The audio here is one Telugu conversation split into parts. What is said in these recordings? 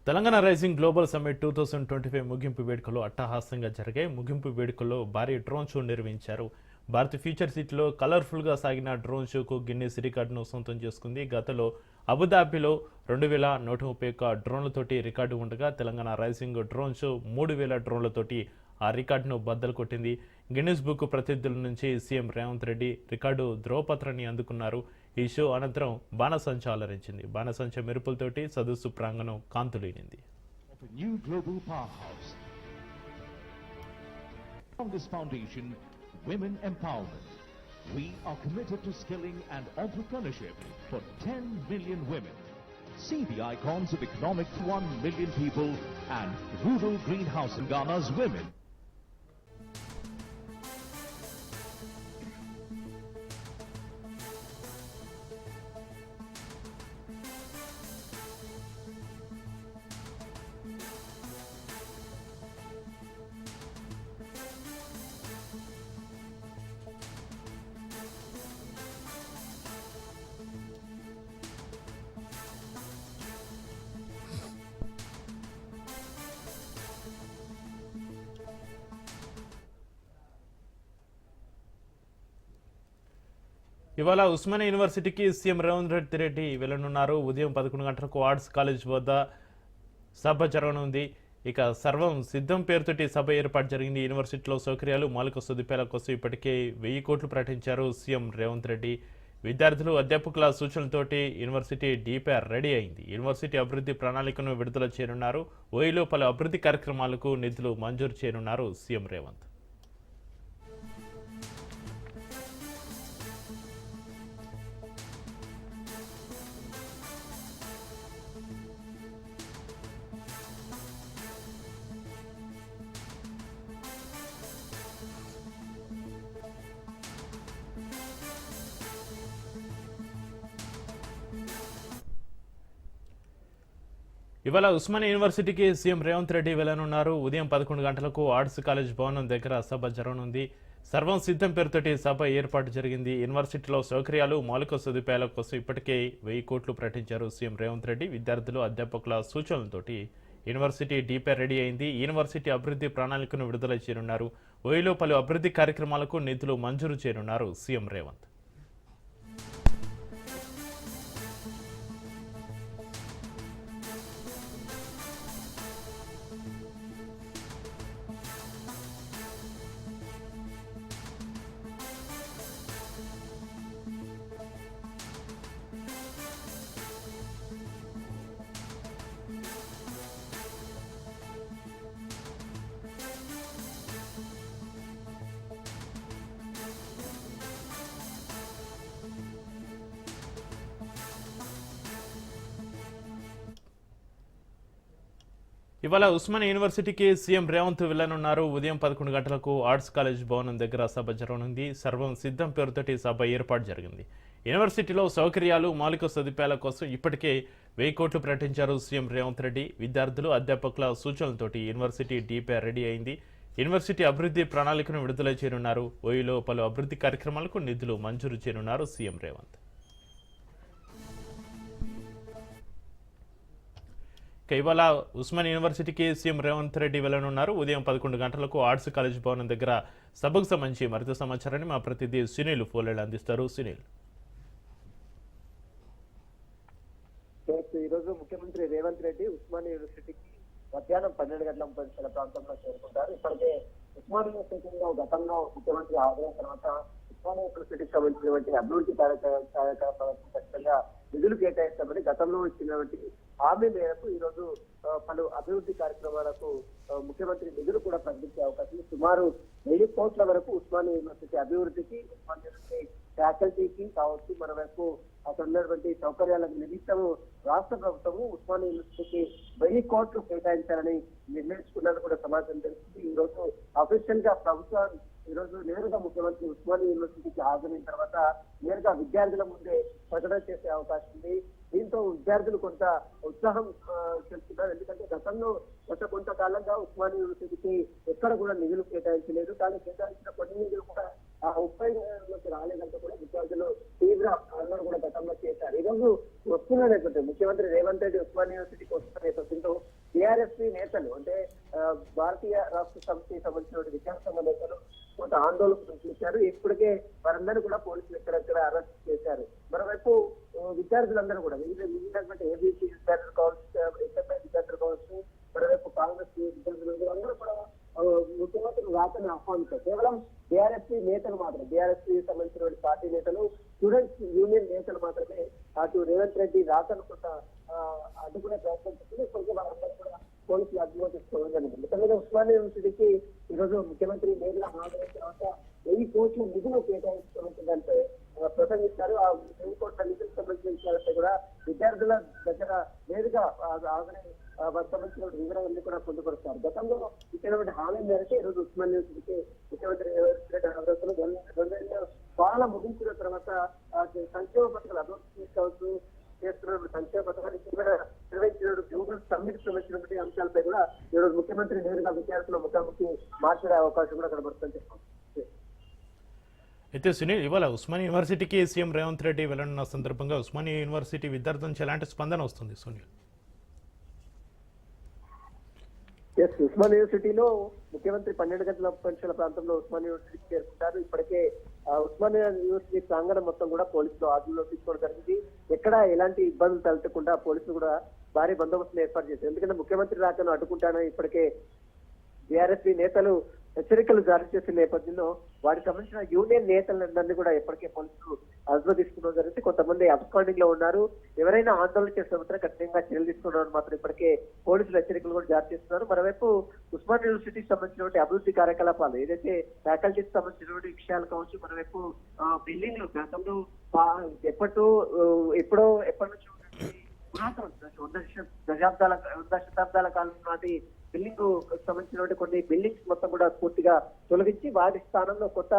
తెలంగాణ రైజింగ్ గ్లోబల్ సమ్మిట్ 2025 ముగింపు వేడుకలు అట్టహాసంగా జరిగాయి. ముగింపు వేడుకల్లో భారీ డ్రోన్ షో నిర్వహించారు. భారత్ ఫ్యూచర్ సిటీలో కలర్ఫుల్గా సాగిన డ్రోన్ షోకు గిన్నెస్ రికార్డును సొంతం చేసుకుంది. గతంలో అబుదాబిలో 2131 డ్రోన్లతోటి రికార్డు ఉండగా తెలంగాణ రైజింగ్ డ్రోన్ షో 3000 డ్రోన్లతోటి ఆ రికార్డును బద్దలు కొట్టింది. గిన్నెస్ బుక్ ప్రతినిధుల నుంచి సీఎం రేవంత్ రెడ్డి రికార్డు ధ్రువపత్రాన్ని అందుకున్నారు. ఈ షో అనంతరం బాణసంచ అలరించింది. బాణసంచ మెరుపులతోటి సదస్సు ప్రాంగణం కాంతులేనింది. From this foundation, women empowerment. We are committed to skilling and entrepreneurship for 10 million women. See the icons of economic 1 million people and rural greenhouse in Ghana's women. ఇవాళ ఉస్మానియా యూనివర్సిటీకి సీఎం రేవంత్ రెడ్డి వెళ్లనున్నారు. ఉదయం 11 గంటలకు ఆర్ట్స్ కాలేజ్ వద్ద సభ జరగనుంది. ఇక సర్వం సిద్ధం పేరుతోటి సభ ఏర్పాటు జరిగింది. యూనివర్సిటీలో సౌకర్యాలు మౌలిక సదుపాయాల కోసం ఇప్పటికే 1000 కోట్లు ప్రకటించారు సీఎం రేవంత్ రెడ్డి. విద్యార్థులు అధ్యాపకుల సూచనలతోటి యూనివర్సిటీ డీపీఆర్ రెడీ అయింది. యూనివర్సిటీ అభివృద్ధి ప్రణాళికను విడుదల చేయనున్నారు. ఓయిలో పలు అభివృద్ధి కార్యక్రమాలకు నిధులు మంజూరు చేయనున్నారు సీఎం రేవంత్. ఇవాళ ఉస్మానియా యూనివర్సిటీకి సీఎం రేవంత్ రెడ్డి వెళ్లనున్నారు. ఉదయం 11 గంటలకు ఆర్ట్స్ కాలేజ్ భవనం దగ్గర సభ జరగనుంది. సర్వం సిద్ధం పేరుతోటి సభ ఏర్పాటు జరిగింది. యూనివర్సిటీలో సౌకర్యాలు మౌలిక సదుపాయాల కోసం ఇప్పటికే 1000 కోట్లు ప్రకటించారు సీఎం రేవంత్ రెడ్డి. విద్యార్థులు అధ్యాపకుల సూచనలతోటి యూనివర్సిటీ డీపీఆర్ రెడీ అయింది. యూనివర్సిటీ అభివృద్ధి ప్రణాళికను విడుదల చేయనున్నారు. ఓయిలో పలు అభివృద్ధి కార్యక్రమాలకు నిధులు మంజూరు చేయనున్నారు సీఎం రేవంత్. ఇవాళ ఉస్మానియా యూనివర్సిటీకి సీఎం రేవంత్ వెళ్లనున్నారు. ఉదయం 11 గంటలకు ఆర్ట్స్ కాలేజ్ భవనం దగ్గర సభ జరగనుంది. సర్వం సిద్ధం పేరుతోటి సభ ఏర్పాటు జరిగింది. యూనివర్సిటీలో సౌకర్యాలు మౌలిక సదుపాయాల కోసం ఇప్పటికే 1000 కోట్లు ప్రకటించారు సీఎం రేవంత్ రెడ్డి. విద్యార్థులు అధ్యాపకుల సూచనలతోటి యూనివర్సిటీ డీపీఆర్ రెడీ అయింది. యూనివర్సిటీ అభివృద్ధి ప్రణాళికను విడుదల చేయనున్నారు. ఓయిలో పలు అభివృద్ధి కార్యక్రమాలకు నిధులు మంజూరు చేయనున్నారు సీఎం రేవంత్. ఇవాళ ఉస్మానియా యూనివర్సిటీకి సీఎం రేవంత్ రెడ్డి వెళ్లనున్నారు. ఉదయం 11 గంటలకు ఆర్ట్స్ కాలేజ్ భవనం దగ్గర సభకు సంబంధించి మరింత సమాచారాన్ని మా ప్రతినిధి సునీల్ ఫోన్లో అందిస్తారు. సునీల్, ఈరోజు ముఖ్యమంత్రి రేవంత్ రెడ్డి ఉస్మానియా యూనివర్సిటీకి మధ్యాహ్నం 12 గంటల 30 నిమిషాల ప్రాంతంలో చేరుకుంటారు. ఇప్పటికే ఉస్మానియా యూనివర్సిటీలో గతంలో ముఖ్యమంత్రి హాజరైన తర్వాత ఉస్మానియా యూనివర్సిటీకి సంబంధించినటువంటి అభివృద్ధి కార్యకలాపాలకు ఖచ్చితంగా నిధులు కేటాయిస్తామని గతంలో ఇచ్చినటువంటి హామీ మేరకు ఈ రోజు పలు అభివృద్ధి కార్యక్రమాలకు ముఖ్యమంత్రి నిధులు కూడా ప్రకటించే అవకాశం. సుమారు 1000 కోట్ల వరకు ఉస్మానియా యూనివర్సిటీ అభివృద్ధికి, ఉస్మానియా యూనివర్సిటీ ఫ్యాకల్టీకి కావచ్చు, మన వైపు అక్కడ ఉన్నటువంటి సౌకర్యాల నిమిత్తము రాష్ట్ర ప్రభుత్వము ఉస్మానియా యూనివర్సిటీకి 1000 కోట్లు కేటాయించాలని నిర్ణయించుకున్నట్టు కూడా సమాచారం తెలుస్తుంది. ఈ రోజు అఫీషియల్ గా ప్రభుత్వం ఈ రోజు నేరుగా ముఖ్యమంత్రి ఉస్మానియా యూనివర్సిటీకి హాజరైన తర్వాత నేరుగా విద్యార్థుల ముందే ప్రకటన చేసే అవకాశం ఉంది. దీంతో విద్యార్థులు కొంత ఉత్సాహం చెప్తున్నారు. ఎందుకంటే గతంలో కొంతకాలంగా ఉస్మానియా యూనివర్సిటీకి ఎక్కడ కూడా నిధులు కేటాయించలేదు. కానీ కేటాయించిన కొన్ని నిధులు కూడా ఆ ఉపయోగంలోకి రాలేదంటే కూడా విద్యార్థులు తీవ్ర ఆందోళన కూడా గతంలో చేశారు. ఈ రోజు వస్తున్న నేపథ్యం ముఖ్యమంత్రి రేవంత్ రెడ్డి ఉస్మానియా యూనివర్సిటీకి వస్తున్న నేపథ్యంలో బీఆర్ఎస్పీ నేతలు అంటే భారతీయ రాష్ట్ర సమితికి సంబంధించిన విద్యాసంఘ నేతలు కొంత ఆందోళన చేశారు. ఇప్పటికే వారందరూ కూడా పోలీసులు ఎక్కడెక్కడ అరెస్ట్ చేశారు. మరోవైపు విద్యార్థులందరూ కూడా మిగిలినటువంటి ఏబీసీ విద్యార్థులు కావచ్చు, ఎస్ఎఫ్ఐ విద్యార్థులు కావచ్చు, మరోవైపు కాంగ్రెస్ విద్యార్థులు అందరూ కూడా ముఖ్యమంత్రి రాకని ఆహ్వానించారు. కేవలం బీఆర్ఎస్పీ నేతలు మాత్రం, బీఆర్ఎస్పీ సంబంధించిన పార్టీ నేతలు, స్టూడెంట్స్ యూనియన్ నేతలు మాత్రమే అటు రేవంత్ రెడ్డి రాకను కొంత అడ్డుకునే ప్రయత్నం చేస్తుంది. ఇప్పటికే వారందరూ కూడా పోలీసులు అడ్డుగా తీసుకోవడం జరిగింది. మొత్తం ఉస్మానియా యూనివర్సిటీకి ఈరోజు ముఖ్యమంత్రి నేరుగా హాజరైన తర్వాత 1000 కోట్ల నిధులు కేటాయించడంపై ప్రసంగిస్తారు. ఆ 1000 కోట్ల నిధులకు సంబంధించిన విషయాలపై కూడా విద్యార్థుల దగ్గర నేరుగా హాజరై వారికి సంబంధించిన వివరాలన్నీ కూడా పొందుపరుస్తారు. గతంలో ఇచ్చినటువంటి హామీ మేరకు ఈరోజు ఉస్మానియా యూనివర్సిటీకి ముఖ్యమంత్రి రేవంత్ రెడ్డి హాజరవుతున్న 2 పాలన ముగించిన తర్వాత సంక్షేమ పథకాలు అభివృద్ధి తీసుకోవచ్చు చేస్తున్న సంక్షేమ పథకాన్ని నిర్వహించిన గ్లోబల్ సమ్మిట్ సంబంధించినటువంటి అంశాలపై కూడా ఈరోజు ముఖ్యమంత్రి నేరుగా విద్యార్థుల ముఖాముఖి మాట్లాడే అవకాశం కూడా కనబడుతుందని చెప్పారు. అయితే సునీల్, ఇవాళ ఉస్మానియా యూనివర్సిటీకి సీఎం రేవంత్ రెడ్డి వెళ్లనున్న సందర్భంగా ఉస్మానియా యూనివర్సిటీ విద్యార్థుల నుంచి ఎలాంటి స్పందన వస్తుంది సునీల్? ఉస్మానియా యూనివర్సిటీలో ముఖ్యమంత్రి 12 గంటల పరీక్షల ప్రాంతంలో ఉస్మానియా యూనివర్సిటీకి చేరుకుంటారు. ఇప్పటికే ఉస్మానియా యూనివర్సిటీ ప్రాంగణం మొత్తం కూడా పోలీసులు ఆధీనంలో తీసుకోవడం జరిగింది. ఎక్కడ ఎలాంటి ఇబ్బందులు తలెత్తకుండా పోలీసులు కూడా భారీ బందోబస్తును ఏర్పాటు చేశారు. ఎందుకంటే ముఖ్యమంత్రి రాకను అడ్డుకుంటానని ఇప్పటికే బీఆర్ఎస్పీ నేతలు హెచ్చరికలు జారీ చేసిన నేపథ్యంలో వాటికి సంబంధించిన యూనియన్ నేతలందరినీ కూడా ఇప్పటికే పోలీసులు అదుపులో తీసుకోవడం జరిగింది. కొంతమంది అబ్స్కాండింగ్ లో ఉన్నారు. ఎవరైనా ఆందోళన చేస్తే మాత్రం కఠినంగా చర్యలు తీసుకున్నారు మాత్రం ఇప్పటికే పోలీసులు హెచ్చరికలు కూడా జారీ చేస్తున్నారు. మరోవైపు ఉస్మానియా యూనివర్సిటీకి సంబంధించినటువంటి అభివృద్ధి కార్యకలాపాలు ఏదైతే ఫ్యాకల్టీకి సంబంధించినటువంటి విషయాలు కావచ్చు, మరోవైపు బిల్డింగ్లు గతంలో ఎప్పటి నుంచి పురాతన 100 శతాబ్దాల కాలం నాటి బిల్డింగ్ సంబంధించినటువంటి కొన్ని బిల్డింగ్స్ మొత్తం కూడా పూర్తిగా తొలగించి వాటి స్థానంలో కొత్త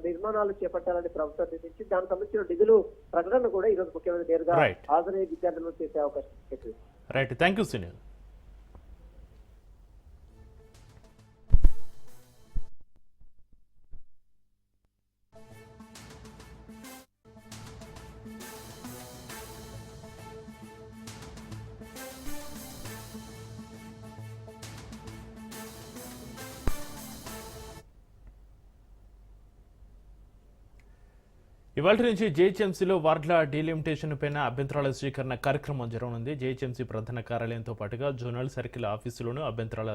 నిర్మాణాలు చేపట్టాలని ప్రభుత్వం నిర్ణయించి దానికి సంబంధించిన నిధులు ప్రకటన కూడా ఈరోజు ముఖ్యమంత్రి నేరుగా హాజరై విద్యార్థులను చేసే అవకాశం ఉంది. Right, thank you Sunil. ఇవాళ నుంచి జేహెచ్ఎంసీలో వార్డుల డీలిమిటేషన్ పైన అభ్యంతరాల స్వీకరణ కార్యక్రమం జరగనుంది. జేహెచ్ఎంసీ ప్రధాన కార్యాలయంతో పాటుగా జోనల్ సర్కిల్ ఆఫీసులోనూ అభ్యంతరాల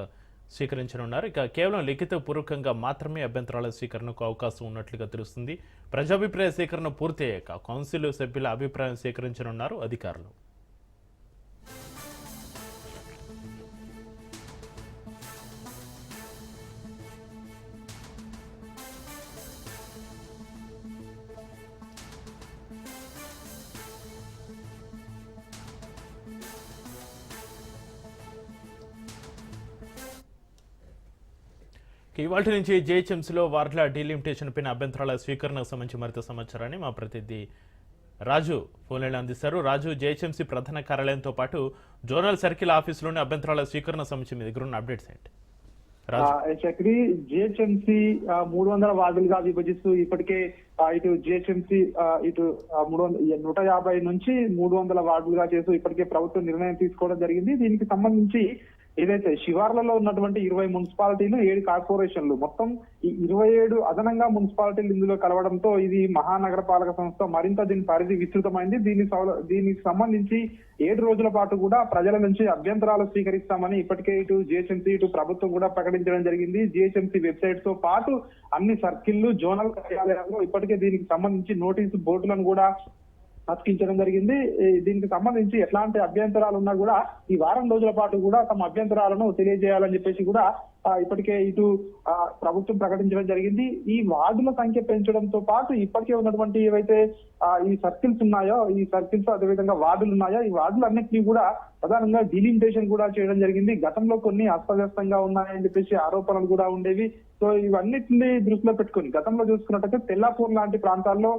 స్వీకరించనున్నారు. ఇక కేవలం లిఖితపూర్వకంగా మాత్రమే అభ్యంతరాల స్వీకరణకు అవకాశం ఉన్నట్లుగా తెలుస్తుంది. ప్రజాభిప్రాయ సేకరణ పూర్తయ్యాక కౌన్సిల్ సభ్యుల అభిప్రాయం సేకరించనున్నారు అధికారులు. ఇవాళ నుంచి జేహెచ్ఎంసీలో వార్డుల డీలిమిటేషన్ పైన అభ్యంతరాల స్వీకరణకు సంబంధించి మరింత సమాచారాన్ని మా ప్రతినిధి రాజు ఫోన్లైన్ అందిస్తారు. రాజు, జేహెచ్ఎంసీ ప్రధాన కార్యాలయంతో పాటు జోనల్ సర్కిల్ ఆఫీసులోని అభ్యంతరాల స్వీకరణ సంబంధించి మీ దగ్గర ఉన్న అప్డేట్స్ ఏంటి? చక్రి, జిహెచ్ఎంసీ 300 వార్డులుగా విభజిస్తూ ఇప్పటికే ఇటు జిహెచ్ఎంసీ ఇటు 150 నుంచి 300 వార్డులుగా చేస్తూ ఇప్పటికే ప్రభుత్వం నిర్ణయం తీసుకోవడం జరిగింది. దీనికి సంబంధించి ఏదైతే శివార్లలో ఉన్నటువంటి 20 మున్సిపాలిటీలు 7 కార్పొరేషన్లు మొత్తం ఈ 27 అదనంగా మున్సిపాలిటీలు ఇందులో కలవడంతో ఇది మహానగర పాలక సంస్థ మరింత దీని పరిధి విస్తృతమైంది. దీనికి సంబంధించి 7 రోజుల పాటు కూడా ప్రజల నుంచి అభ్యంతరాలు స్వీకరిస్తామని ఇప్పటికే ఇటు జిహెచ్ఎంసీ ఇటు ప్రభుత్వం కూడా ప్రకటించడం జరిగింది. జిహెచ్ఎంసీ వెబ్సైట్ తో పాటు అన్ని సర్కిళ్లు జోనల్ కార్యాలయాల్లో ఇప్పటికే దీనికి సంబంధించి నోటీసు బోర్డులను కూడా అతికించడం జరిగింది. దీనికి సంబంధించి ఎట్లాంటి అభ్యంతరాలు ఉన్నా కూడా ఈ వారం రోజుల పాటు కూడా తమ అభ్యంతరాలను తెలియజేయాలని చెప్పేసి కూడా ఇప్పటికే ఇటు ప్రభుత్వం ప్రకటించడం జరిగింది. ఈ వార్డుల సంఖ్య పెంచడంతో పాటు ఇప్పటికే ఉన్నటువంటి ఏవైతే ఈ సర్కిల్స్ ఉన్నాయో ఈ సర్కిల్స్ అదేవిధంగా వార్డులు ఉన్నాయో ఈ వార్డులన్నింటినీ కూడా ప్రధానంగా డీలిమిటేషన్ కూడా చేయడం జరిగింది. గతంలో కొన్ని అస్తవ్యస్తంగా ఉన్నాయని చెప్పేసి ఆరోపణలు కూడా ఉండేవి. సో ఇవన్నిటిని దృష్టిలో పెట్టుకుని గతంలో చూసుకున్నట్టయితే తెల్లాపూర్ లాంటి ప్రాంతాల్లో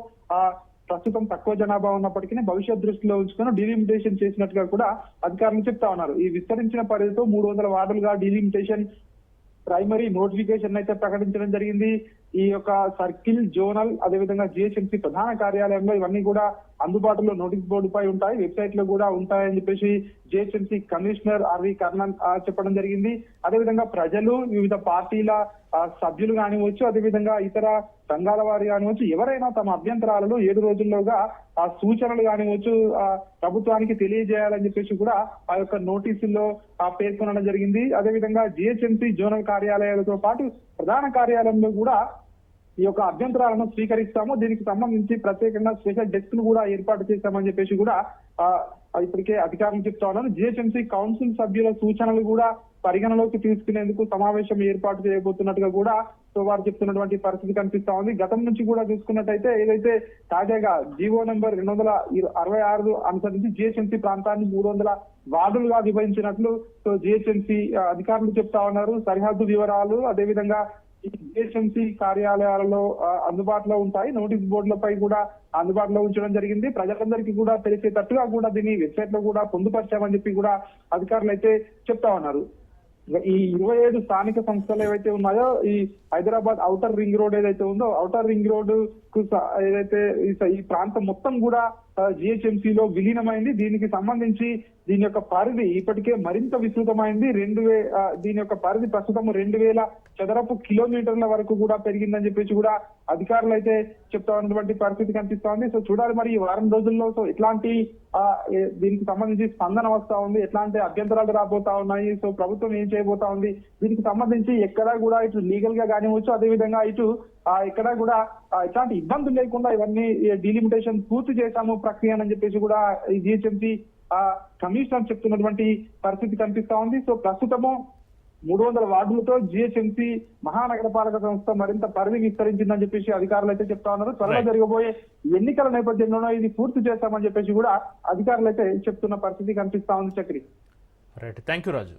ప్రస్తుతం తక్కువ జనాభా ఉన్నప్పటికీ భవిష్యత్ దృష్టిలో ఉంచుకొని డీలిమిటేషన్ చేసినట్టుగా కూడా అధికారులు చెప్తా ఉన్నారు. ఈ విస్తరించిన పరిధితో 300 వార్డులుగా డీలిమిటేషన్ ప్రైమరీ నోటిఫికేషన్ అయితే ప్రకటించడం జరిగింది. ఈ యొక్క సర్కిల్, జోనల్, అదేవిధంగా జిహెచ్ఎంసీ ప్రధాన కార్యాలయంలో ఇవన్నీ కూడా అందుబాటులో నోటీస్ బోర్డు పై ఉంటాయి, వెబ్సైట్ లో కూడా ఉంటాయని చెప్పేసి జిహెచ్ఎంసీ కమిషనర్ ఆర్వి కర్ణన్ చెప్పడం జరిగింది. అదేవిధంగా ప్రజలు, వివిధ పార్టీల సభ్యులు కానివచ్చు, అదేవిధంగా ఇతర సంఘాల వారు కానివచ్చు, ఎవరైనా తమ అభ్యంతరాలను 7 రోజుల్లోగా సూచనలు కానివచ్చు ప్రభుత్వానికి తెలియజేయాలని చెప్పేసి కూడా ఆ యొక్క నోటీసుల్లో పేర్కొనడం జరిగింది. అదేవిధంగా జిహెచ్ఎంసీ జోనల్ కార్యాలయాలతో పాటు ప్రధాన కార్యాలయంలో కూడా ఈ యొక్క అభ్యంతరాలను స్వీకరిస్తాము, దీనికి సంబంధించి ప్రత్యేకంగా స్పెషల్ డెస్క్ ను కూడా ఏర్పాటు చేస్తామని చెప్పేసి కూడా ఇప్పటికే అధికారులు చెప్తా ఉన్నారు. జిహెచ్ఎంసీ కౌన్సిల్ సభ్యుల సూచనలు కూడా పరిగణలోకి తీసుకునేందుకు సమావేశం ఏర్పాటు చేయబోతున్నట్టుగా కూడా వారు చెప్తున్నటువంటి పరిస్థితి కనిపిస్తా ఉంది. గతం నుంచి కూడా చూసుకున్నట్టయితే ఏదైతే తాజాగా జీవో నెంబర్ 266 అనుసరించి జిహెచ్ఎంసీ ప్రాంతాన్ని 300 వార్డులుగా విభజించినట్లు జిహెచ్ఎంసీ అధికారులు చెప్తా ఉన్నారు. సరిహద్దు వివరాలు అదేవిధంగా ఈ జిహెచ్ఎంసీ కార్యాలయాలలో అందుబాటులో ఉంటాయి, నోటీస్ బోర్డులపై కూడా అందుబాటులో ఉంచడం జరిగింది. ప్రజలందరికీ కూడా తెలిసేటట్టుగా కూడా దీన్ని వెబ్సైట్ లో కూడా పొందుపరిచామని చెప్పి కూడా అధికారులు అయితే చెప్తా ఉన్నారు. ఈ 27 స్థానిక సంస్థలు ఏవైతే ఉన్నాయో, ఈ హైదరాబాద్ ఔటర్ రింగ్ రోడ్ ఏదైతే ఉందో, ఔటర్ రింగ్ రోడ్ కు ఏదైతే ఈ ప్రాంతం మొత్తం కూడా జిహెచ్ఎంసీలో విలీనమైంది. దీనికి సంబంధించి దీని యొక్క పరిధి ఇప్పటికే మరింత విస్తృతమైంది. దీని యొక్క పరిధి ప్రస్తుతం 2000 చదరపు కిలోమీటర్ల వరకు కూడా పెరిగిందని చెప్పేసి కూడా అధికారులు అయితే చెప్తా ఉన్నటువంటి పరిస్థితి కనిపిస్తా ఉంది. సో చూడాలి మరి ఈ వారం రోజుల్లో ఎట్లాంటి దీనికి సంబంధించి స్పందన వస్తా ఉంది, ఎట్లాంటి అభ్యంతరాలు రాబోతా ఉన్నాయి, సో ప్రభుత్వం ఏం చేయబోతా ఉంది, దీనికి సంబంధించి ఎక్కడా కూడా ఇటు లీగల్ గా కానివచ్చు, అదేవిధంగా ఇటు ఎక్కడా కూడా ఎట్లాంటి ఇబ్బందులు లేకుండా ఇవన్నీ డీలిమిటేషన్ పూర్తి చేశాము ప్రక్రియ అని చెప్పేసి కూడా ఈ జిహెచ్ఎంసీ కమిషనర్ చెప్తున్నటువంటి పరిస్థితి కనిపిస్తా ఉంది. సో ప్రస్తుతము 300 వార్డులతో జిహెచ్ఎంసీ మహానగరపాలక సంస్థ మరింత పరిధి విస్తరించిందని చెప్పేసి అధికారులు అయితే చెప్తా ఉన్నారు. త్వరలో జరగబోయే ఎన్నికల నేపథ్యంలోనూ ఇది పూర్తి చేస్తామని చెప్పేసి కూడా అధికారులు అయితే చెప్తున్న పరిస్థితి కనిపిస్తా ఉంది. చక్రి, రైట్, థ్యాంక్ యూ రాజు.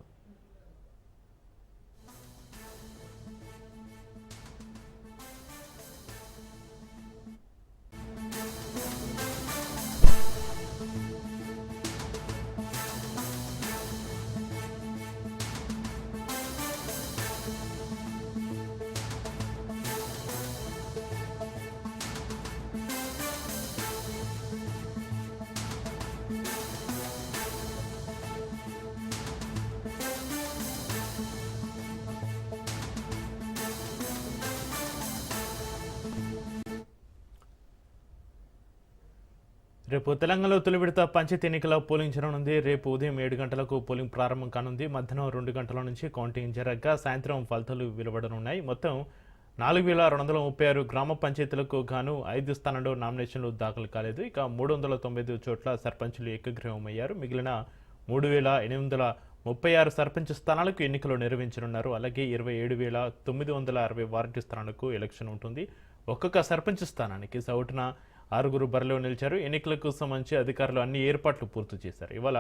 రేపు తెలంగాణలో తొలి విడత పంచాయతీ ఎన్నికల పోలింగ్ జరగనుంది. రేపు ఉదయం 7 గంటలకు పోలింగ్ ప్రారంభం కానుంది. మధ్యాహ్నం 2 గంటల నుంచి కౌంటింగ్ జరగగా సాయంత్రం ఫలితాలు వెలువడనున్నాయి. మొత్తం 4236 గ్రామ పంచాయతీలకు గాను 5 స్థానంలో నామినేషన్లు దాఖలు కాలేదు. ఇక 395 చోట్ల సర్పంచులు ఏకగ్రీవమయ్యారు. మిగిలిన 3836 సర్పంచ్ స్థానాలకు ఎన్నికలు నిర్వహించనున్నారు. అలాగే 27960 వార్డు స్థానాలకు ఎలక్షన్ ఉంటుంది. ఒక్కొక్క సర్పంచ్ స్థానానికి సౌటున 6 బరిలో నిలిచారు. ఎన్నికలకు సంబంధించి అధికారులు అన్ని ఏర్పాట్లు పూర్తి చేశారు. ఇవాళ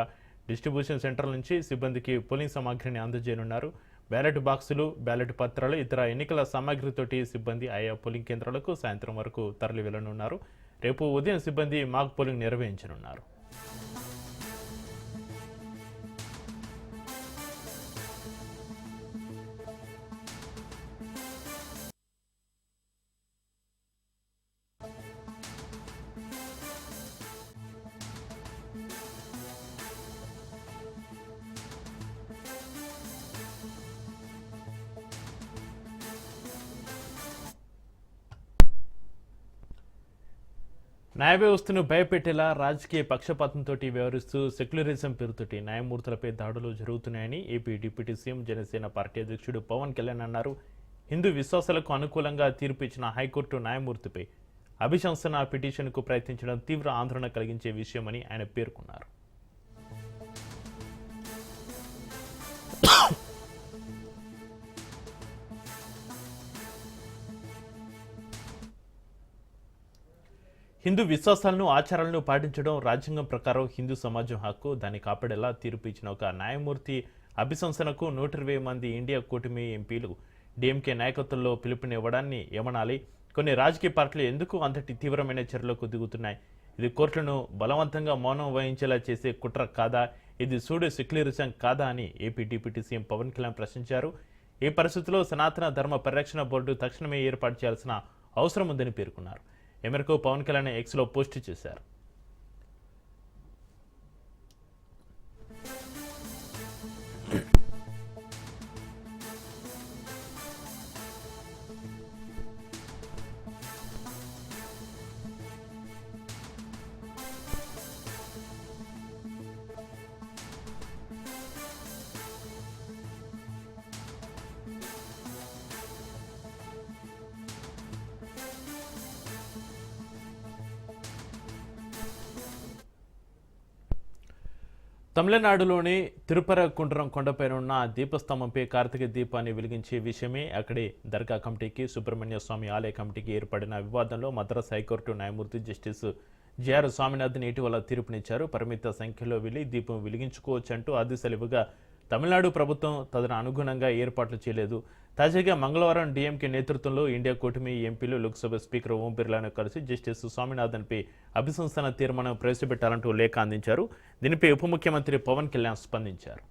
డిస్ట్రిబ్యూషన్ సెంటర్ నుంచి సిబ్బందికి పోలింగ్ సామాగ్రిని అందజేయనున్నారు. బ్యాలెట్ బాక్సులు, బ్యాలెట్ పత్రాలు, ఇతర ఎన్నికల సామాగ్రితోటి సిబ్బంది ఆయా పోలింగ్ కేంద్రాలకు సాయంత్రం వరకు తరలి వెళ్లనున్నారు. రేపు ఉదయం సిబ్బంది మాక్ పోలింగ్ నిర్వహించనున్నారు. న్యాయ వ్యవస్థను భయపెట్టేలా రాజకీయ పక్షపాతంతో వ్యవహరిస్తూ సెక్యులరిజం పేరుతోటి న్యాయమూర్తులపై దాడులు జరుగుతున్నాయని AP deputy CM Janasena party అధ్యక్షుడు పవన్ కళ్యాణ్ అన్నారు. హిందూ విశ్వాసాలకు అనుకూలంగా తీర్పు ఇచ్చిన హైకోర్టు న్యాయమూర్తిపై అభిశంసన పిటిషన్కు ప్రయత్నించడం తీవ్ర ఆందోళన కలిగించే విషయమని ఆయన పేర్కొన్నారు. హిందూ విశ్వాసాలను, ఆచారాలను పాటించడం రాజ్యాంగం ప్రకారం హిందూ సమాజం హక్కు. దాన్ని కాపాడేలా తీర్పు ఇచ్చిన ఒక న్యాయమూర్తి అభిశంసనకు 120 మంది ఇండియా కూటమి ఎంపీలు డీఎంకే నాయకత్వంలో పిలుపునివ్వడాన్ని ఏమనాలి? కొన్ని రాజకీయ పార్టీలు ఎందుకు అంతటి తీవ్రమైన చర్యలకు దిగుతున్నాయి? ఇది కోర్టులను బలవంతంగా మౌనం వహించేలా చేసే కుట్ర కాదా? ఇది సూడో సెక్యులరిజం కాదా అని AP deputy CM Pawan Kalyan ప్రశ్నించారు. ఈ పరిస్థితుల్లో సనాతన ధర్మ పరిరక్షణ బోర్డు తక్షణమే ఏర్పాటు చేయాల్సిన అవసరం ఉందని పేర్కొన్నారు. ఈ మేరకు పవన్ కళ్యాణ్ ఎక్స్లో పోస్టు చేశారు. తమిళనాడులోని తిరుపరకుండ్రం కొండపైన ఉన్న దీపస్తంభంపై కార్తీక దీపాన్ని వెలిగించే విషయమే అక్కడి దర్గా కమిటీకి, సుబ్రహ్మణ్య స్వామి ఆలయ కమిటీకి ఏర్పడిన వివాదంలో మద్రాస్ హైకోర్టు న్యాయమూర్తి జస్టిస్ జేఆర్ స్వామినాథన్ ఇటీవల తీర్పునిచ్చారు. పరిమిత సంఖ్యలో వెళ్లి దీపం వెలిగించుకోవచ్చంటూ ఆదేశాలు ఇవ్వగా తమిళనాడు ప్రభుత్వం తదను అనుగుణంగా ఏర్పాట్లు చేయలేదు. తాజాగా మంగళవారం డీఎంకే నేతృత్వంలో ఇండియా కూటమి ఎంపీలు లోక్సభ స్పీకర్ ఓం బిర్లాను కలిసి జస్టిస్ స్వామినాథన్పై అభిశంసన తీర్మానం ప్రవేశపెట్టాలంటూ లేఖ అందించారు. దీనిపై ఉప ముఖ్యమంత్రి పవన్ కళ్యాణ్ స్పందించారు.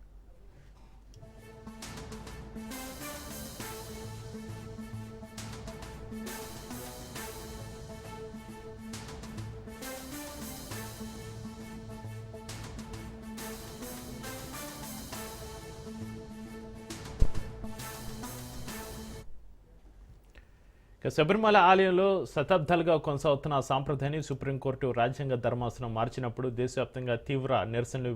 శబరిమల ఆలయంలో శతాబ్దాలుగా కొనసాగుతున్న సాంప్రదాయాన్ని సుప్రీంకోర్టు రాజ్యాంగ ధర్మాసనం మార్చినప్పుడు దేశవ్యాప్తంగా తీవ్ర నిరసనలు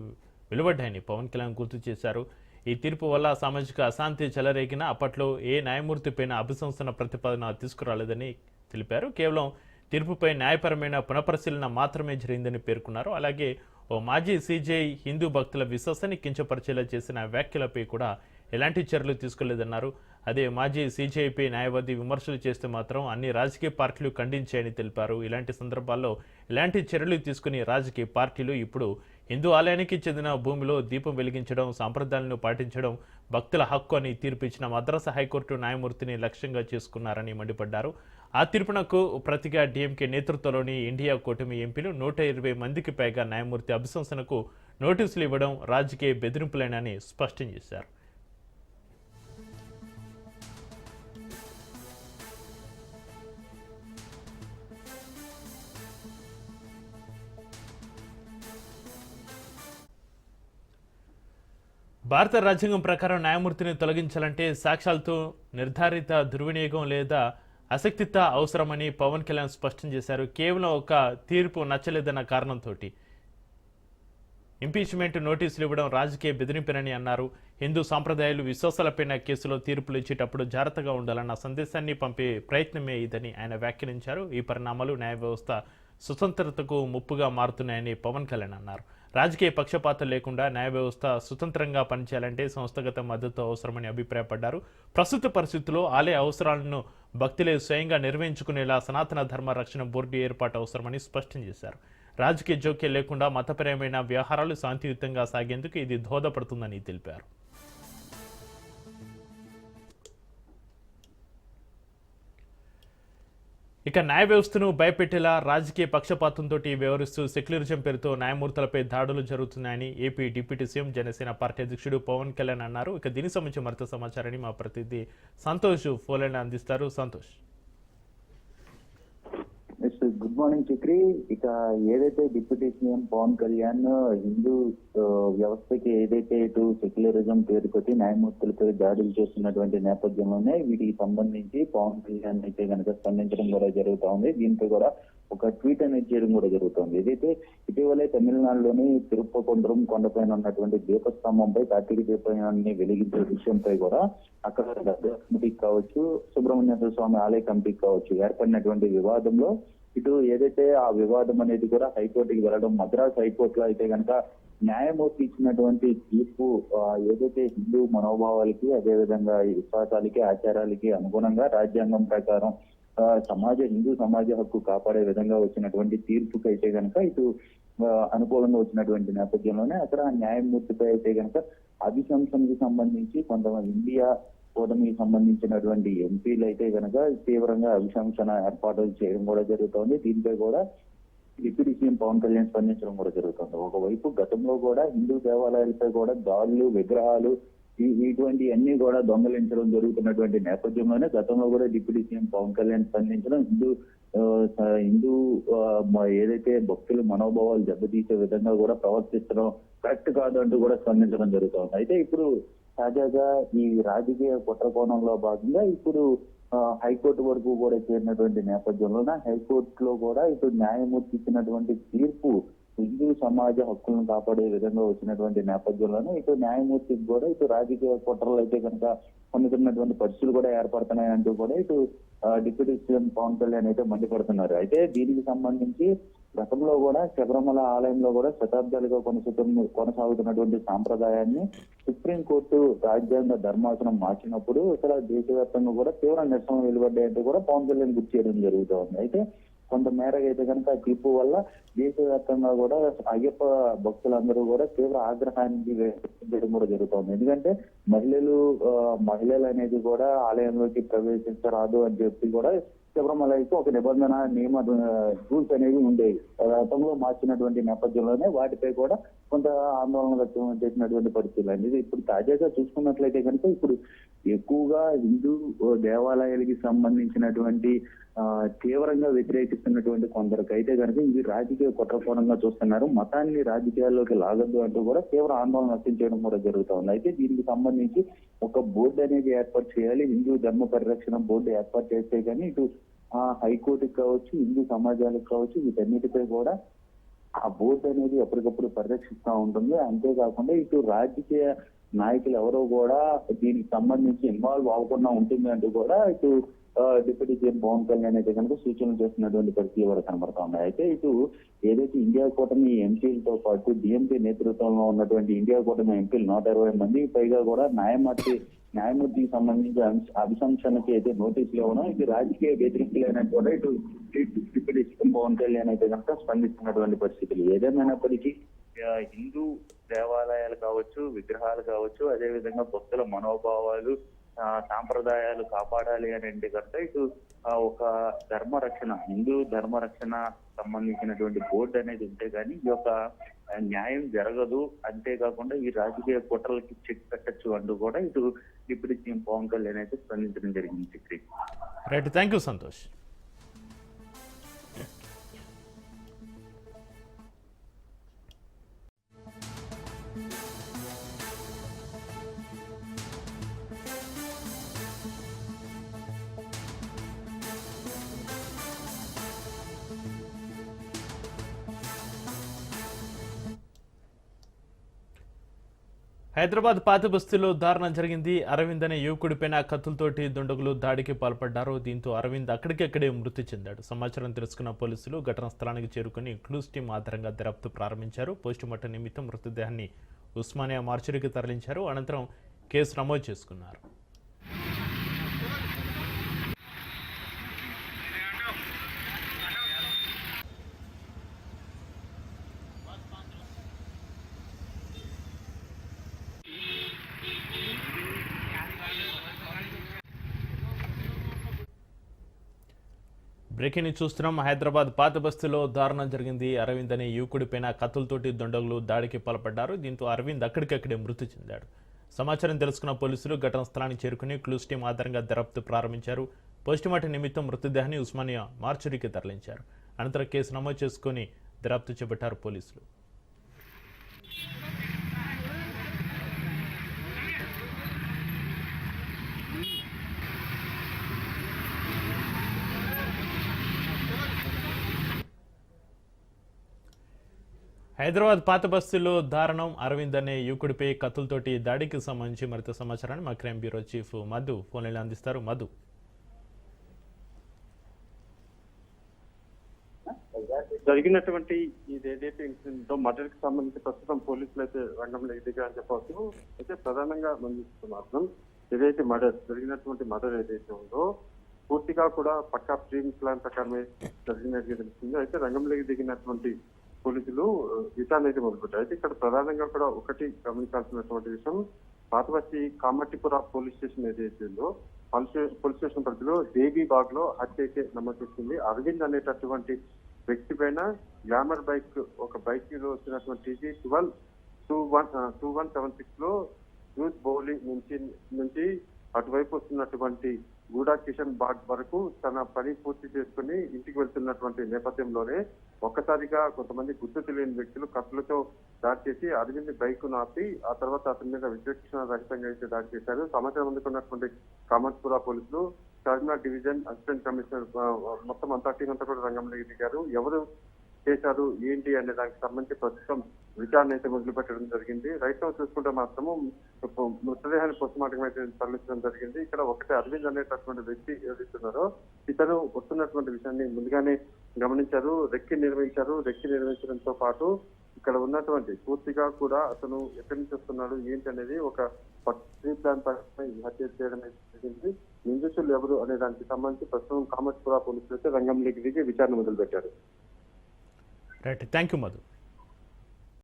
వెలువడ్డాయని పవన్ కళ్యాణ్ గుర్తు చేశారు. ఈ తీర్పు వల్ల సామాజిక అశాంతి చెలరేగిన అప్పట్లో ఏ న్యాయమూర్తిపైన అభిశంసన ప్రతిపాదన తీసుకురాలేదని తెలిపారు. కేవలం తీర్పుపై న్యాయపరమైన పునఃపరిశీలన మాత్రమే జరిగిందని పేర్కొన్నారు. అలాగే ఓ మాజీ సీజేఐ హిందూ భక్తుల విశ్వాసాన్ని కించపరిచేలా చేసిన వ్యాఖ్యలపై కూడా ఎలాంటి చర్యలు తీసుకోలేదన్నారు. అదే మాజీ సీజేఐపై న్యాయవాది విమర్శలు చేస్తే మాత్రం అన్ని రాజకీయ పార్టీలు ఖండించాయని తెలిపారు. ఇలాంటి సందర్భాల్లో ఇలాంటి చర్యలు తీసుకుని రాజకీయ పార్టీలు ఇప్పుడు హిందూ ఆలయానికి చెందిన భూమిలో దీపం వెలిగించడం, సాంప్రదాయాలను పాటించడం భక్తుల హక్కు అని తీర్పు ఇచ్చిన మద్రాస్ హైకోర్టు న్యాయమూర్తిని లక్ష్యంగా చేసుకున్నారని మండిపడ్డారు. ఆ తీర్పునకు ప్రతిగా డీఎంకే నేతృత్వంలోని ఇండియా కూటమి ఎంపీలు 120 మందికి పైగా న్యాయమూర్తి అభిశంసనకు నోటీసులు ఇవ్వడం రాజకీయ బెదిరింపులేనని స్పష్టం చేశారు. భారత రాజ్యాంగం ప్రకారం న్యాయమూర్తిని తొలగించాలంటే సాక్ష్యాలతో నిర్ధారిత దుర్వినియోగం లేదా అశక్తిత అవసరమని పవన్ కళ్యాణ్ స్పష్టం చేశారు. కేవలం ఒక తీర్పు నచ్చలేదన్న కారణంతో ఇంపీచ్మెంట్ నోటీసులు ఇవ్వడం రాజకీయ బెదిరింపునని అన్నారు. హిందూ సాంప్రదాయాలు, విశ్వాసాలపైన కేసులో తీర్పులు ఇచ్చేటప్పుడు జాగ్రత్తగా ఉండాలన్న సందేశాన్ని పంపే ప్రయత్నమే ఇదని ఆయన వ్యాఖ్యానించారు. ఈ పరిణామాలు న్యాయ వ్యవస్థ స్వతంత్రతకు ముప్పుగా మారుతున్నాయని పవన్ కళ్యాణ్ అన్నారు. రాజకీయ పక్షపాతం లేకుండా న్యాయ వ్యవస్థ స్వతంత్రంగా పనిచేయాలంటే సంస్థగత మద్దతు అవసరమని అభిప్రాయపడ్డారు. ప్రస్తుత పరిస్థితుల్లో ఆలయ అవసరాలను భక్తులే స్వయంగా నిర్వహించుకునేలా సనాతన ధర్మ రక్షణ బోర్డు ఏర్పాటు అవసరమని స్పష్టం చేశారు. రాజకీయ జోక్యం లేకుండా మతపరమైన వ్యవహారాలు శాంతియుతంగా సాగేందుకు ఇది దోహదపడుతుందని తెలిపారు. ఇక న్యాయ వ్యవస్థను భయపెట్టేలా రాజకీయ పక్షపాతంతో వ్యవహరిస్తూ సెక్యులరిజం పేరుతో న్యాయమూర్తులపై దాడులు జరుగుతున్నాయని AP deputy CM Janasena party అధ్యక్షుడు పవన్ కళ్యాణ్ అన్నారు. ఇక దీనికి సంబంధించి మరింత సమాచారాన్ని మా ప్రతినిధి సంతోష్ ఫోన్లైన్ అందిస్తారు. సంతోష్. Good morning Chakri. ఇక ఏదైతే డిప్యూటీ సీఎం పవన్ కళ్యాణ్ హిందూ వ్యవస్థకి ఏదైతే ఇటు సెక్యులరిజం పేరుతోటి న్యాయమూర్తులపై దాడులు చేస్తున్నటువంటి నేపథ్యంలోనే వీటికి సంబంధించి పవన్ కళ్యాణ్ అయితే కనుక స్పందించడం కూడా జరుగుతూ ఉంది. దీంతో కూడా ఒక ట్వీట్ అనేది చేయడం కూడా జరుగుతుంది. ఏదైతే ఇటీవలే తమిళనాడులోని తిరుప్పకొండ్రం కొండపైన ఉన్నటువంటి దీపస్తంభంపై కార్తీక దీపాన్ని వెలిగించే విషయంపై కూడా అక్కడ దర్గా కమిటీకి కావచ్చు, సుబ్రహ్మణ్య స్వామి ఆలయ కమిటీకి కావచ్చు ఏర్పడినటువంటి వివాదంలో ఇటు ఏదైతే ఆ వివాదం అనేది కూడా హైకోర్టుకి వెళ్ళడం, మద్రాస్ హైకోర్టులో అయితే కనుక న్యాయమూర్తి ఇచ్చినటువంటి తీర్పు ఏదైతే హిందూ మనోభావాలకి, అదేవిధంగా విశ్వాసాలకి, ఆచారాలకి అనుగుణంగా రాజ్యాంగం ప్రకారం హిందూ సమాజ హక్కు కాపాడే విధంగా వచ్చినటువంటి తీర్పుకి అయితే కనుక ఇటు అనుకూలంగా వచ్చినటువంటి నేపథ్యంలోనే అక్కడ న్యాయమూర్తిపై అయితే కనుక అభిశంసనకి సంబంధించి కొంతమంది ఇండియా కూటమికి సంబంధించినటువంటి ఎంపీలు అయితే కనుక తీవ్రంగా అభిశంసన ఏర్పాట్లు చేయడం కూడా జరుగుతోంది. దీనిపై కూడా డిప్యూటీ సీఎం పవన్ కళ్యాణ్ స్పందించడం కూడా జరుగుతుంది. ఒకవైపు గతంలో కూడా హిందూ దేవాలయాలపై కూడా దాడులు, విగ్రహాలు ఇటువంటి అన్ని కూడా దొంగలించడం జరుగుతున్నటువంటి నేపథ్యంలోనే గతంలో కూడా డిప్యూటీ సీఎం పవన్ కళ్యాణ్ స్పందించడం హిందూ ఏదైతే భక్తుల మనోభావాలు దెబ్బతీసే విధంగా కూడా ప్రవర్తించడం కరెక్ట్ కాదు అంటూ కూడా స్పందించడం జరుగుతుంది. అయితే ఇప్పుడు తాజాగా ఈ రాజకీయ కుట్ర కోణంలో భాగంగా ఇప్పుడు హైకోర్టు వరకు కూడా చేరినటువంటి నేపథ్యంలోనే హైకోర్టులో కూడా ఇప్పుడు న్యాయమూర్తి ఇచ్చినటువంటి తీర్పు హిందూ సమాజ హక్కులను కాపాడే విధంగా వచ్చినటువంటి నేపథ్యంలోనే ఇటు న్యాయమూర్తికి కూడా ఇటు రాజకీయ కుట్రలు అయితే కనుక పొందుతున్నటువంటి పరిస్థితులు కూడా ఏర్పడుతున్నాయి అంటూ కూడా ఇటు డిప్యూటీ సీఎం పవన్ కళ్యాణ్ అయితే మండిపడుతున్నారు. అయితే దీనికి సంబంధించి గతంలో కూడా శబరిమల ఆలయంలో కూడా శతాబ్దాలుగా కొనసాగుతున్నటువంటి సాంప్రదాయాన్ని సుప్రీంకోర్టు రాజ్యాంగ ధర్మాసనం మార్చినప్పుడు ఇక్కడ దేశవ్యాప్తంగా కూడా తీవ్ర నిరసన వెలువడ్డాయంటూ కూడా పవన్ కళ్యాణ్ గుర్తు చేయడం జరుగుతోంది. అయితే కొంత మేరకు అయితే కనుక తీర్పు వల్ల దేశవ్యాప్తంగా కూడా అయ్యప్ప భక్తులందరూ కూడా తీవ్ర ఆగ్రహానికి వ్యక్తం కూడా జరుగుతోంది. ఎందుకంటే మహిళలు అనేది కూడా ఆలయంలోకి ప్రవేశించరాదు అని చెప్పి కూడా శబరిమలకి ఒక నిబంధన రూల్స్ అనేవి ఉండేవి. గతంలో మార్చినటువంటి నేపథ్యంలోనే వాటిపై కూడా కొంత ఆందోళన వ్యక్తం చేసినటువంటి పరిస్థితులు అనేది ఇప్పుడు తాజాగా చూసుకున్నట్లయితే కనుక ఇప్పుడు ఎక్కువగా హిందూ దేవాలయాలకి సంబంధించినటువంటి తీవ్రంగా వ్యతిరేకిస్తున్నటువంటి కొందరికి అయితే కనుక ఇది రాజకీయ కుట్రకోణంగా చూస్తున్నారు. మతాన్ని రాజకీయాల్లోకి లాగద్దు అంటూ కూడా తీవ్ర ఆందోళన వ్యక్తం చేయడం కూడా జరుగుతుంది. అయితే దీనికి సంబంధించి ఒక బోర్డు అనేది ఏర్పాటు చేయాలి. హిందూ ధర్మ పరిరక్షణ బోర్డు ఏర్పాటు చేస్తే కానీ ఇటు హైకోర్టుకి కావచ్చు, హిందూ సమాజాలకు కావచ్చు, వీటన్నిటిపై కూడా ఆ బోర్డు అనేది ఎప్పటికప్పుడు పరిరక్షిస్తూ ఉంటుంది. అంతేకాకుండా ఇటు రాజకీయ నాయకులు ఎవరో కూడా దీనికి సంబంధించి ఇన్వాల్వ్ అవ్వకుండా ఉంటుంది అంటూ కూడా ఇటు డిప్యూటీ సీఎం పవన్ కళ్యాణ్ అయితే కనుక సూచనలు చేస్తున్నటువంటి పరిస్థితి కూడా కనబడతా ఉన్నాయి. అయితే ఇటు ఏదైతే ఇండియా కూటమి ఎంపీలతో పాటు డిఎంకే నేతృత్వంలో ఉన్నటువంటి ఇండియా కూటమి ఎంపీలు 120 మంది పైగా కూడా న్యాయమూర్తికి సంబంధించి అభిశంసనకి అయితే నోటీసులు ఇవ్వడం ఇది రాజకీయ వ్యతిరేకులైనట్టు కూడా ఇటు డిప్యూటీ సీఎం పవన్ కళ్యాణ్ అయితే కనుక స్పందిస్తున్నటువంటి పరిస్థితులు. ఏదేమైనప్పటికీ హిందూ దేవాలయాలు కావచ్చు, విగ్రహాలు కావచ్చు, అదేవిధంగా భక్తుల మనోభావాలు సాంప్రదాయాలు కాపాడాలి అని అంటే కనుక ఇటు ఒక ధర్మరక్షణ హిందూ ధర్మరక్షణ సంబంధించినటువంటి బోర్డు అనేది ఉంటే గానీ ఈ యొక్క న్యాయం జరగదు. అంతేకాకుండా ఈ రాజకీయ కుట్రలకి చెక్ పెట్టచ్చు అంటూ కూడా ఇటు డిప్యూటీ సీఎం పవన్ కళ్యాణ్ అయితే స్పందించడం జరిగింది. Right, thank you Santosh. Hyderabad పాత బస్తీలో దారుణం జరిగింది. అరవింద్ అనే యువకుడిపైన కత్తులతోటి దుండగులు దాడికి పాల్పడ్డారు. దీంతో అరవింద్ అక్కడికక్కడే మృతి చెందాడు. సమాచారం తెలుసుకున్న పోలీసులు ఘటనా స్థలానికి చేరుకుని క్లూస్ టీం ఆధారంగా దర్యాప్తు ప్రారంభించారు. పోస్టుమార్టం నిమిత్తం మృతదేహాన్ని ఉస్మానియా మార్చురీకి తరలించారు. అనంతరం కేసు నమోదు చేసుకున్నారు. బ్రేకింగ్ న్యూస్ చూస్తున్నాం. హైదరాబాద్ పాత బస్తీలో దారుణం జరిగింది. అరవింద్ అనే యువకుడిపైన కత్తులతోటి దుండగులు దాడికి పాల్పడ్డారు. దీంతో అరవింద్ అక్కడికక్కడే మృతి చెందాడు. సమాచారం తెలుసుకున్న పోలీసులు ఘటనా స్థలానికి చేరుకుని క్లూస్ టీం ఆధారంగా దర్యాప్తు ప్రారంభించారు. పోస్టుమార్టం నిమిత్తం మృతదేహాన్ని ఉస్మానియా మార్చురీకి తరలించారు. అనంతరం కేసు నమోదు చేసుకుని దర్యాప్తు చేపట్టారు పోలీసులు. హైదరాబాద్ పాత బస్తీలో దారుణం. అరవింద్ అనే యువకుడిపై కత్తులతోటి దాడికి సంబంధించి మరింత సమాచారాన్ని మా క్రైమ్ బ్యూరో చీఫ్ మధు ఫోన్లో అందిస్తారు. మధు, జరిగినటువంటి ఇది ఏదైతే ఇన్సిడెంట్ మర్డర్ కి సంబంధించి ప్రస్తుతం పోలీసులు అయితే రంగంలో దిగారని చెప్పవచ్చు. అయితే ప్రధానంగా మనం మాత్రం ఏదైతే జరిగినటువంటి మర్డర్ ఏదైతే ఉందో పూర్తిగా కూడా పక్కా ప్రీమ్ ప్లాన్ ప్రకారమే జరిగినట్టుగా తెలుస్తుంది. అయితే రంగంలోకి దిగినటువంటి పోలీసులు విచారణ అయితే మొదలుపెట్టారు. అయితే ఇక్కడ ప్రధానంగా కూడా ఒకటి గమనించాల్సినటువంటి విషయం, పాతబస్తీ కామట్టిపుర పోలీస్ స్టేషన్ ఏదైతే ఉందో పోలీస్ స్టేషన్ పరిధిలో దేవీబాగ్ లో హత్య అయితే నమోదు చేసింది. అరవింద్ అనేటటువంటి వ్యక్తి పైన గ్లామర్ బైక్ ఒక బైక్ లో వచ్చినటువంటి 2176 లో యూత్ బౌలి నుంచి అటువైపు వస్తున్నటువంటి గూడా కిషన్ బాగ్ వరకు తన పని పూర్తి చేసుకుని ఇంటికి వెళ్తున్నటువంటి నేపథ్యంలోనే ఒక్కసారిగా కొంతమంది గుర్తు తెలియని వ్యక్తులు కత్తులతో దాడి చేసి అరవింద్ బైక్ ను ఆపి ఆ తర్వాత అతని మీద విచక్షణ రహితంగా అయితే దాడి చేశారు. సమాచారం అందుకున్నటువంటి కామర్స్పుర పోలీసులు చార్మినార్ డివిజన్ అసిస్టెంట్ కమిషనర్ మొత్తం అంతా టీం అంతా కూడా రంగంలోకి దిగారు. ఎవరు చేశారు ఏంటి అనే దానికి సంబంధించి ప్రస్తుతం విచారణ అయితే మొదలుపెట్టడం జరిగింది. రైట్ నౌ చూసుకుంటే మాత్రము మృతదేహాన్ని పోస్ట్మార్టం అయితే తరలించడం జరిగింది. ఇక్కడ ఒకటే అరవింద్ అనేటటువంటి వ్యక్తి ఎవరిస్తున్నారో ఇతను వస్తున్నటువంటి విషయాన్ని ముందుగానే గమనించారు, రెక్కి నిర్వహించడంతో పాటు ఇక్కడ ఉన్నటువంటి పూర్తిగా కూడా అతను ఎక్కడి నుంచి వస్తున్నాడు ఏంటి అనేది ఒక ప్రీ ప్లాన్ పై హత్య చేయడం జరిగింది. నిందితులు ఎవరు అనే దానికి సంబంధించి ప్రస్తుతం కామర్స్పుర పోలీసులు అయితే రంగంలోకి దిగి విచారణ మొదలుపెట్టారు. Right, thank you Madhu.